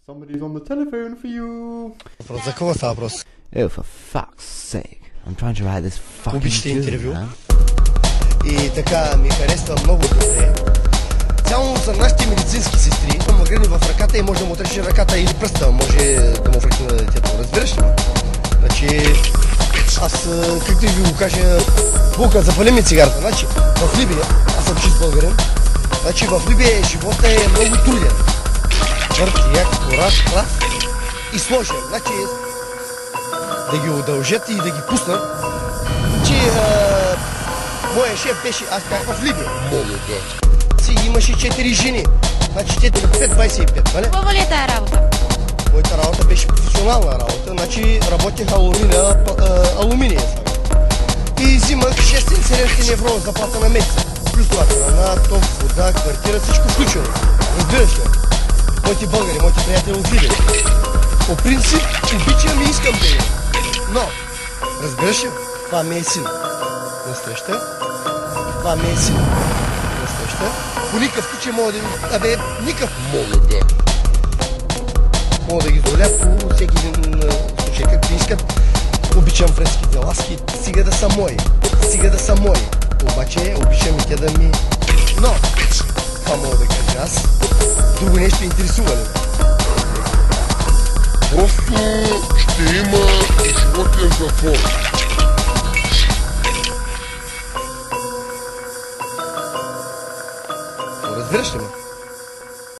Somebody's on the telephone for you. За какво става въпрос? Oh, for fuck's sake. I'm trying to write this fucking Обичате tune, интервю? man. И така ми харесва много добре. Цяло за нашите медицински сестри, му гърне в ръката и може да му отреше ръката или пръста, може да му фръкне на детето. Разбираш ли ме? Значи, аз, както и ви го кажа, булка, запали ми цигарата. Значи, в Либия, аз съм чист българин, значи в Либия живота е много труден. Твърд, як, кораж, прав и сложен. Значи, да ги удължат и да ги пуснат, че моя шеф беше, аз бях в Либия. Си имаше 4 жени. Значи 4 5-25, нали? Какво ли е тая работа? Моята работа беше професионална работа. Значи работех алуминия. И взимах 600-700 евро заплата на месец. Плюс това храна, ток, вода, квартира, всичко включено. Разбираш ли? Моите българи, моите приятели от Либия. По принцип, обичам и искам да имам. Но, разбираш ли? Това ми е син. Насреща. Това ми е син. Насреща. По никакъв случай мога да... Абе, никакъв мога да... Мога да ги доля по всеки един случай, както искат. Обичам френските ласки, стига да са мои. Стига да са мои. Обаче, обичам и те да ми... Но, това мога да кажа аз. Друго нещо интересува ли? Просто ще има животен затвор. Разбираш ли ме?